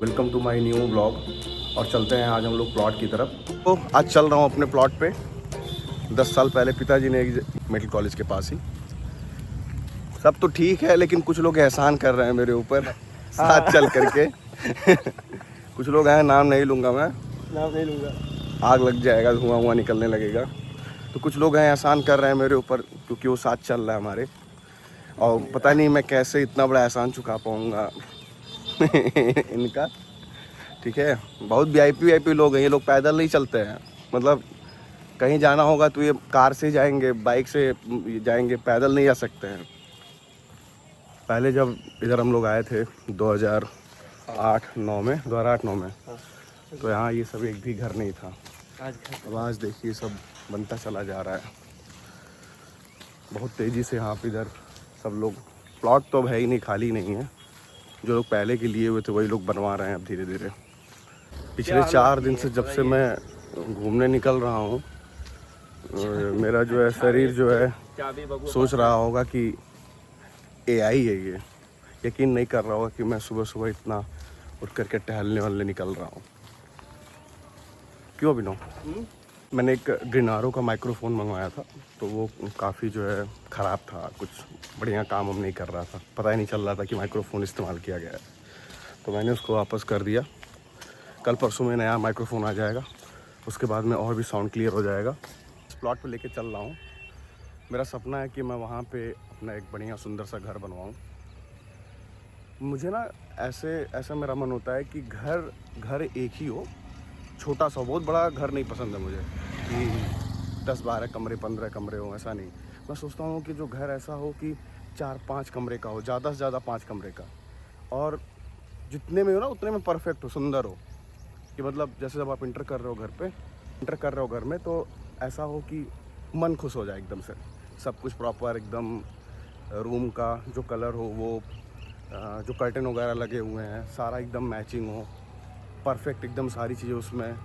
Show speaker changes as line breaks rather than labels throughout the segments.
Welcome to my new blog. और चलते हैं आज हम लोग प्लॉट की तरफ। तो आज चल रहा हूँ अपने प्लॉट पे। 10 साल पहले पिताजी ने एक मेडिकल कॉलेज के पास ही। सब तो ठीक है, लेकिन कुछ लोग एहसान कर रहे हैं मेरे ऊपर साथ चल करके। कुछ लोग हैं, नाम नहीं लूँगा मैं,
नाम नहीं लूँगा,
आग लग जाएगा, धुआं निकलने लगेगा। तो कुछ लोग हैं एहसान कर रहे हैं मेरे ऊपर, क्योंकि वो साथ चल रहा है हमारे। और पता नहीं मैं कैसे इतना बड़ा एहसान चुका पाऊँगा इनका। ठीक है, बहुत वीआईपी लोग हैं ये लोग। पैदल नहीं चलते हैं, मतलब कहीं जाना होगा तो ये कार से जाएंगे, बाइक से जाएंगे, पैदल नहीं जा सकते हैं। पहले जब इधर हम लोग आए थे 2008-9 में, तो यहाँ ये सब एक भी घर नहीं था। अब आज देखिए सब बनता चला जा रहा है बहुत तेज़ी से। यहाँ पे इधर सब लोग, प्लॉट तो अब है ही नहीं, खाली नहीं है। जो लोग पहले के लिए हुए थे वही लोग बनवा रहे हैं अब धीरे धीरे। पिछले 4 दिन से जब से मैं घूमने निकल रहा हूँ, मेरा जो है शरीर जो है सोच रहा होगा कि एआई है ये। यकीन नहीं कर रहा होगा कि मैं सुबह सुबह इतना उठ करके टहलने वाले निकल रहा हूँ। क्यों अभिनव? मैंने एक ग्रीनारो का माइक्रोफोन मंगवाया था, तो वो काफ़ी जो है ख़राब था, कुछ बढ़िया काम हम नहीं कर रहा था। पता ही नहीं चल रहा था कि माइक्रोफोन इस्तेमाल किया गया है, तो मैंने उसको वापस कर दिया। कल परसों में नया माइक्रोफोन आ जाएगा, उसके बाद में और भी साउंड क्लियर हो जाएगा। इस प्लॉट पे लेके चल रहा हूँ। मेरा सपना है कि मैं वहाँ पे अपना एक बढ़िया सुंदर सा घर बनवाऊँ। मुझे ना ऐसा मेरा मन होता है कि घर एक ही हो, छोटा सा। बहुत बड़ा घर नहीं पसंद है मुझे कि 10-12 कमरे 15 कमरे हो, ऐसा नहीं। मैं सोचता हूँ कि जो घर ऐसा हो कि 4-5 कमरे का हो, ज़्यादा से ज़्यादा 5 कमरे का। और जितने में हो ना उतने में परफेक्ट हो, सुंदर हो। कि मतलब जैसे जब आप इंटर कर रहे हो घर में, तो ऐसा हो कि मन खुश हो जाए एकदम से। सब कुछ प्रॉपर एकदम, रूम का जो कलर हो वो, जो कर्टन वगैरह लगे हुए हैं सारा एकदम मैचिंग हो, परफेक्ट एकदम, सारी चीज़ें उसमें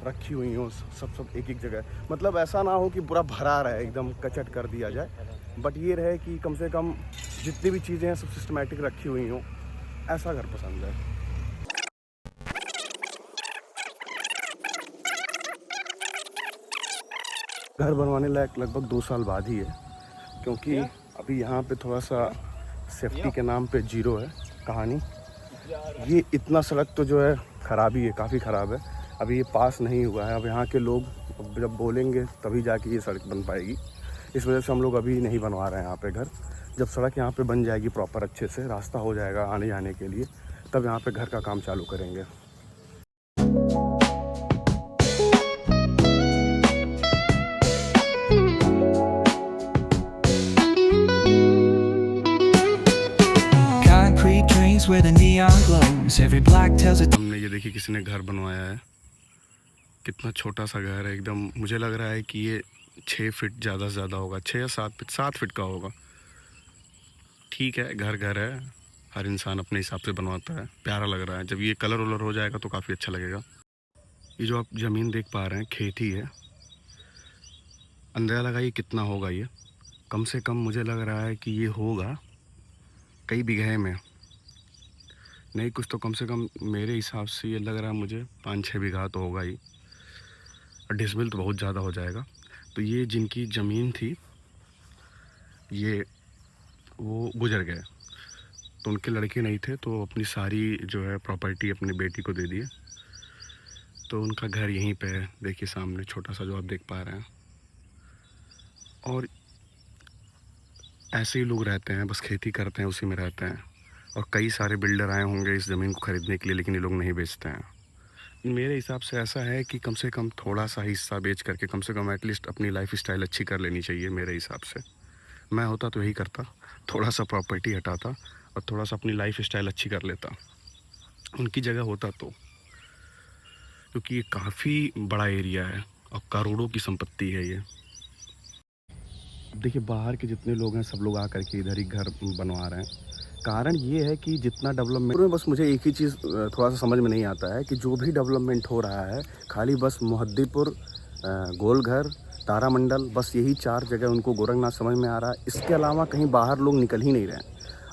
रखी हुई हो, सब एक जगह। मतलब ऐसा ना हो कि पूरा भरा रहे, एकदम कचट कर दिया जाए, बट ये रहे कि कम से कम जितनी भी चीज़ें हैं सब सिस्टमेटिक रखी हुई हों। ऐसा घर पसंद है। घर बनवाने लायक लगभग 2 साल बाद ही है, क्योंकि अभी यहाँ पे थोड़ा सा सेफ्टी के नाम पे जीरो है कहानी। ये इतना सड़क तो जो है ख़राबी है, काफ़ी ख़राब है। अभी ये पास नहीं हुआ है। अब यहाँ के लोग जब बोलेंगे तभी जाके ये सड़क बन पाएगी। इस वजह से हम लोग अभी नहीं बनवा रहे हैं यहाँ पे घर। जब सड़क यहाँ पे बन जाएगी प्रॉपर, अच्छे से रास्ता हो जाएगा आने जाने के लिए, तब यहाँ पे घर का काम चालू करेंगे।
Where the neon glows, every block tells it.
हमने ये देखिए किसी ने घर बनवाया है, कितना छोटा सा घर है एकदम। मुझे लग रहा है कि ये 6 फीट ज़्यादा से ज़्यादा होगा, 6 या 7 फीट का होगा। ठीक है, घर है, हर इंसान अपने हिसाब से बनवाता है। प्यारा लग रहा है। जब ये कलर वलर हो जाएगा तो काफ़ी अच्छा लगेगा। ये जो आप ज़मीन देख पा रहे हैं खेती है। अंदाज़ा लगाइए कितना होगा ये। कम से कम मुझे लग रहा है कि ये होगा कई बीघे में, नहीं कुछ तो कम से कम मेरे हिसाब से ये लग रहा है मुझे 5-6 बीघा तो होगा ही। और डिसमिल तो बहुत ज़्यादा हो जाएगा। तो ये जिनकी ज़मीन थी ये वो गुजर गए, तो उनके लड़के नहीं थे, तो अपनी सारी जो है प्रॉपर्टी अपनी बेटी को दे दिए। तो उनका घर यहीं पे है, देखिए सामने छोटा सा जो आप देख पा रहे हैं। और ऐसे ही लोग रहते हैं, बस खेती करते हैं, उसी में रहते हैं। और कई सारे बिल्डर आए होंगे इस ज़मीन को ख़रीदने के लिए, लेकिन ये लोग नहीं बेचते हैं। मेरे हिसाब से ऐसा है कि कम से कम थोड़ा सा हिस्सा बेच करके कम से कम एटलीस्ट अपनी लाइफ स्टाइल अच्छी कर लेनी चाहिए। मेरे हिसाब से मैं होता तो यही करता, थोड़ा सा प्रॉपर्टी हटाता और थोड़ा सा अपनी लाइफ स्टाइल अच्छी कर लेता, उनकी जगह होता तो। क्योंकि ये काफ़ी बड़ा एरिया है और करोड़ों की संपत्ति है ये। देखिए बाहर के जितने लोग हैं सब लोग आकर के इधर ही घर बनवा रहे हैं। कारण ये है कि जितना डेवलपमेंट में, बस मुझे एक ही चीज़ थोड़ा सा समझ में नहीं आता है कि जो भी डेवलपमेंट हो रहा है खाली बस मोहद्दीपुर, गोलघर, तारामंडल, बस यही 4 जगह उनको गोरखनाथ समझ में आ रहा है। इसके अलावा कहीं बाहर लोग निकल ही नहीं रहे हैं।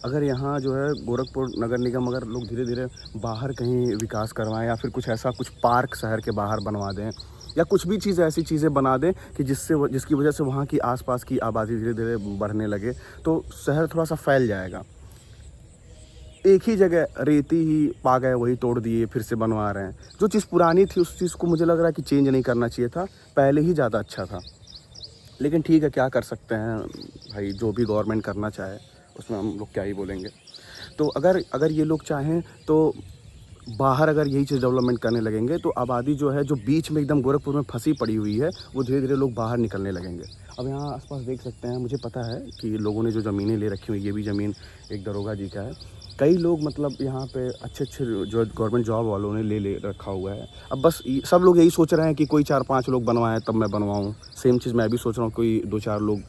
अगर यहाँ जो है गोरखपुर नगर निगम अगर लोग धीरे धीरे बाहर कहीं विकास करवाएं या फिर कुछ ऐसा कुछ पार्क शहर के बाहर बनवा दें या कुछ भी चीज़ ऐसी चीज़ें बना दें कि जिसकी वजह से वहाँ की आसपास की आबादी धीरे धीरे बढ़ने लगे, तो शहर थोड़ा सा फैल जाएगा। एक ही जगह रेती ही पा गए, वही तोड़ दिए, फिर से बनवा रहे हैं। जो चीज़ पुरानी थी उस चीज़ को मुझे लग रहा है कि चेंज नहीं करना चाहिए था, पहले ही ज़्यादा अच्छा था। लेकिन ठीक है, क्या कर सकते हैं भाई, जो भी गवर्नमेंट करना चाहे उसमें हम लोग क्या ही बोलेंगे। तो अगर ये लोग चाहें तो बाहर अगर यही चीज़ डेवलपमेंट करने लगेंगे तो आबादी जो है, जो बीच में एकदम गोरखपुर में फंसी पड़ी हुई है, वो धीरे धीरे लोग बाहर निकलने लगेंगे। अब यहाँ आसपास देख सकते हैं, मुझे पता है कि लोगों ने जो ज़मीनें ले रखी हुई, ये भी ज़मीन एक दरोगा जी का है। कई लोग मतलब यहाँ पे अच्छे जो गवर्नमेंट जॉब वालों ने ले रखा हुआ है। अब बस सब लोग यही सोच रहे हैं कि कोई 4-5 लोग बनवाएं तब मैं बनवाऊँ। सेम चीज़ मैं भी सोच रहा हूँ, कोई 2-4 लोग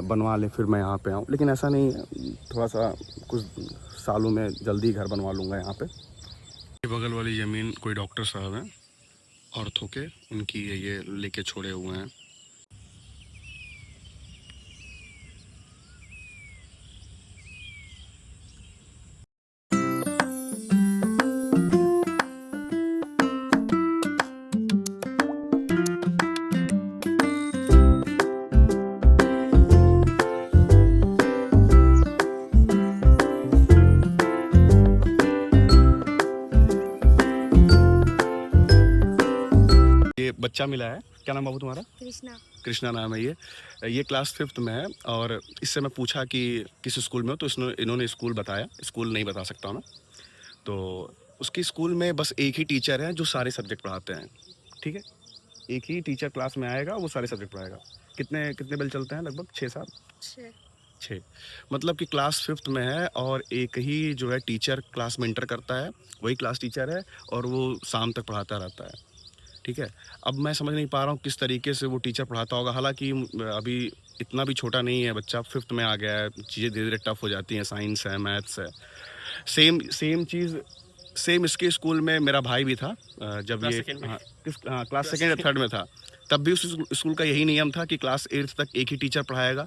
बनवा लें फिर मैं यहाँ पे आऊँ, लेकिन ऐसा नहीं है। थोड़ा सा कुछ सालों में जल्दी घर बनवा लूँगा यहाँ पे। बगल वाली ज़मीन कोई डॉक्टर साहब हैं औरतों के, उनकी ये लेके छोड़े हुए हैं। ये बच्चा मिला है, क्या नाम बाबू तुम्हारा?
कृष्णा।
कृष्णा नाम है। ये क्लास 5th में है। और इससे मैं पूछा कि किस स्कूल में हो, तो इन्होंने स्कूल बताया। स्कूल नहीं बता सकता मैं। तो उसकी स्कूल में बस एक ही टीचर है जो सारे सब्जेक्ट पढ़ाते हैं, ठीक है। एक ही टीचर क्लास में आएगा, वो सारे सब्जेक्ट पढ़ाएगा। कितने कितने बेल चलते हैं? लगभग 6-7। 6। मतलब कि क्लास 5th में है और एक ही जो है टीचर क्लास में इंटर करता है, वही क्लास टीचर है और वो शाम तक पढ़ाता रहता है, ठीक है। अब मैं समझ नहीं पा रहा हूँ किस तरीके से वो टीचर पढ़ाता होगा। हालांकि अभी इतना भी छोटा नहीं है बच्चा, 5th में आ गया है, चीज़ें धीरे धीरे टफ हो जाती हैं। साइंस है, मैथ्स है, सेम चीज़ सेम इसके स्कूल में मेरा भाई भी था। जब ये क्लास 2nd या 3rd में था, तब भी उस स्कूल का यही नियम था कि क्लास 8th तक एक ही टीचर पढ़ाएगा।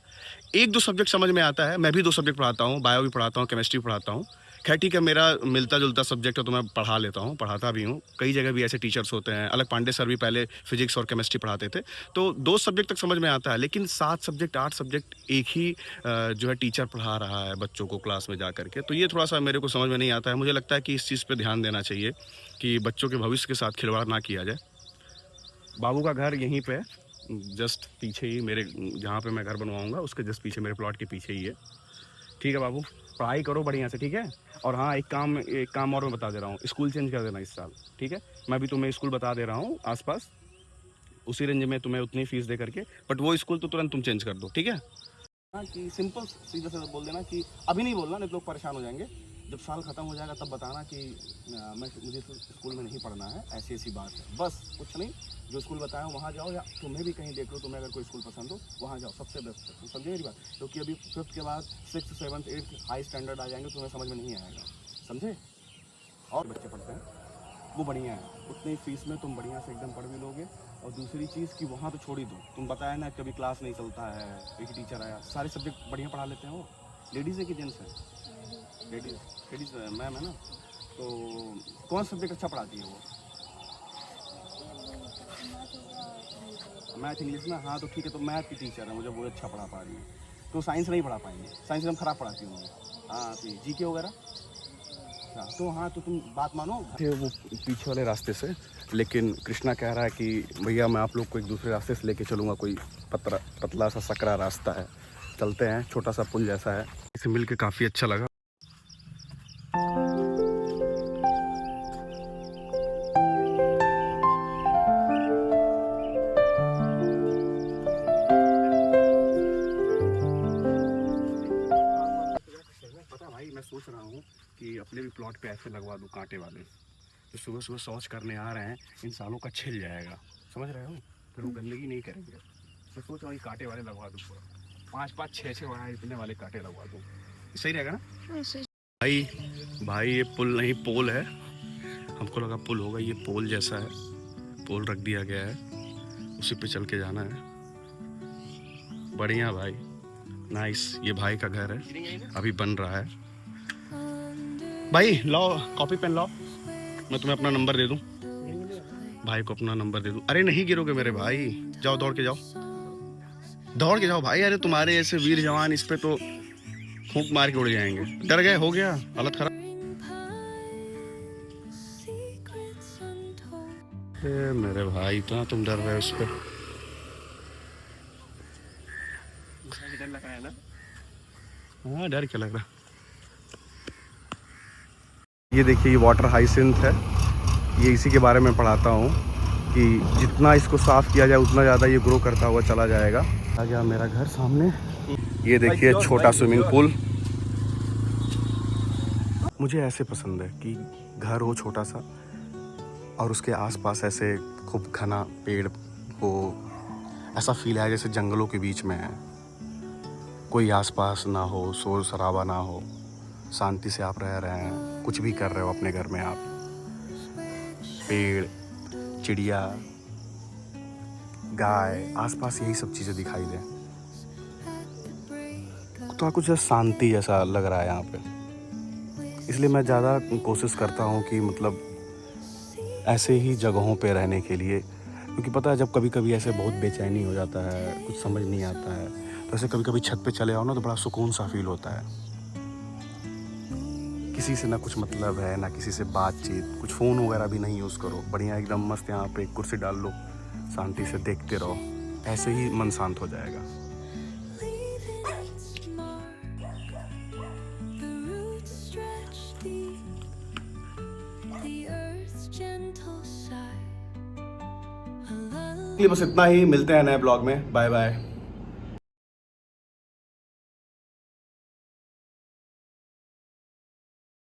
1-2 सब्जेक्ट समझ में आता है, मैं भी 2 सब्जेक्ट पढ़ाता हूँ, बायो भी पढ़ाता हूँ, केमिस्ट्री पढ़ाता हूँ। खैर ठीक है, मेरा मिलता जुलता सब्जेक्ट है तो मैं पढ़ा लेता हूँ, पढ़ाता भी हूँ। कई जगह भी ऐसे टीचर्स होते हैं। अलग पांडे सर भी पहले फिजिक्स और केमिस्ट्री पढ़ाते थे, तो 2 सब्जेक्ट तक समझ में आता है। लेकिन 7 सब्जेक्ट 8 सब्जेक्ट एक ही जो है टीचर पढ़ा रहा है बच्चों को क्लास में जा करके, तो ये थोड़ा सा मेरे को समझ में नहीं आता है। मुझे लगता है कि इस चीज़ पर ध्यान देना चाहिए कि बच्चों के भविष्य के साथ खिलवाड़ ना किया जाए। बाबू का घर यहीं पे है, जस्ट पीछे ही मेरे, जहाँ पे मैं घर बनवाऊँगा उसके जस्ट पीछे, मेरे प्लॉट के पीछे ही है। ठीक है बाबू, पढ़ाई करो बढ़िया से, ठीक है। और हाँ, एक काम और मैं बता दे रहा हूँ, स्कूल चेंज कर देना इस साल, ठीक है। मैं भी तुम्हें स्कूल बता दे रहा हूँ आसपास, उसी रेंज में तुम्हें उतनी फीस दे करके, बट वो स्कूल तो तुरंत तुम चेंज कर दो, ठीक है। हाँ, कि सिंपल सीधा सीधा बोल देना कि अभी नहीं बोलना, नहीं तो लोग परेशान हो जाएंगे। जब साल ख़त्म हो जाएगा तब बताना कि मुझे स्कूल में नहीं पढ़ना है, ऐसी ऐसी बात है, बस कुछ नहीं। जो स्कूल बताया वहाँ जाओ, या तुम्हें भी कहीं देख लो, तुम्हें अगर कोई स्कूल पसंद हो वहाँ जाओ, सबसे बेस्ट है। तुम समझे मेरी बात? क्योंकि अभी 5th के बाद 6th 7th 8th high standard आ जाएंगे, तुम्हें समझ में नहीं आएगा, समझे। और बच्चे पढ़ते हैं वो बढ़िया है, उतनी फीस में तुम बढ़िया से एकदम पढ़ भी लोगे। और दूसरी चीज़ कि वहाँ तो छोड़ ही दो, तुम बताया ना कभी क्लास नहीं चलता है, एक ही टीचर आया, सारे सब्जेक्ट बढ़िया पढ़ा लेते हैं। वो लेडीज़ है कि जेंट्स है? लेडीज़ मैम है ना। तो कौन सब्जेक्ट अच्छा पढ़ाती है वो? मैथ इंग्लिश में, हाँ तो ठीक है, तो मैथ की टीचर है, मुझे वो अच्छा पढ़ा पा रही है। तो साइंस नहीं पढ़ा पाएंगे, साइंस एकदम ख़राब पढ़ाती हूँ मैं। हाँ तो जीके वगैरह। तो हाँ, तो तुम बात मानो वो पीछे वाले रास्ते से। लेकिन कृष्णा कह रहा है कि भैया मैं आप लोग को एक दूसरे रास्ते से लेके चलूँगा, कोई पतला सा सकरा रास्ता है, चलते हैं, छोटा सा पुल जैसा है। इसे मिल के काफ़ी अच्छा लगा। पता भाई, मैं सोच रहा हूँ कि अपने भी प्लॉट पे ऐसे लगवा दूँ कांटे वाले, जो सुबह सुबह शौच करने आ रहे हैं, इन सालों का छिल जाएगा, समझ रहे हो, फिर वो गंदगी नहीं करेंगे। मैं सोच रहा हूँ कांटे वाले लगवा दूँ, 5-5 6-6 वाला इतने वाले कांटे लगवा दूँ, सही रहेगा ना? भाई ये पुल नहीं, पोल है। हमको लगा पुल होगा, ये पोल जैसा है, पोल रख दिया गया है, उसी पे चल के जाना है। बढ़िया भाई, नाइस। ये भाई का घर है, अभी बन रहा है। भाई लाओ कॉपी पेन लाओ, मैं तुम्हें अपना नंबर दे दूं, भाई को अपना नंबर दे दूं। अरे नहीं गिरोगे मेरे भाई, जाओ दौड़ के जाओ, दौड़ के जाओ भाई। अरे तुम्हारे ऐसे वीर जवान इस पे तो फूंक मार के उड़ जाएंगे। डर गए, हो गया हालत खराब। मेरे भाई इतना तुम डर रहे हो उस पे। डर लग रहा है ना? हाँ डर क्या लग रहा। ये देखिए ये वाटर हाइसिंथ है, ये इसी के बारे में पढ़ाता हूँ कि जितना इसको साफ़ किया जाए उतना ज़्यादा ये ग्रो करता हुआ चला जाएगा। आ गया मेरा घर सामने। ये देखिए छोटा स्विमिंग पूल। मुझे ऐसे पसंद है कि घर हो छोटा सा और उसके आसपास ऐसे खूब घना पेड़ हो, ऐसा फील है जैसे जंगलों के बीच में है। कोई आसपास ना हो, शोर शराबा ना हो, शांति से आप रह रहे हैं, कुछ भी कर रहे हो अपने घर में आप। पेड़, चिड़िया, गाय, आसपास यही सब चीज़ें दिखाई दें तो कुछ शांति जैसा लग रहा है यहाँ पे। इसलिए मैं ज़्यादा कोशिश करता हूँ कि मतलब ऐसे ही जगहों पे रहने के लिए, क्योंकि पता है जब कभी कभी ऐसे बहुत बेचैनी हो जाता है, कुछ समझ नहीं आता है, तो ऐसे कभी कभी छत पे चले आओ ना तो बड़ा सुकून सा फील होता है। किसी से ना कुछ मतलब है, ना किसी से बातचीत, कुछ फ़ोन वगैरह भी नहीं यूज़ करो, बढ़िया एकदम मस्त यहाँ पे एक कुर्सी डाल लो, शांति से देखते रहो, ऐसे ही मन शांत हो जाएगा। बस इतना ही, मिलते हैं नए ब्लॉग में, बाय बाय।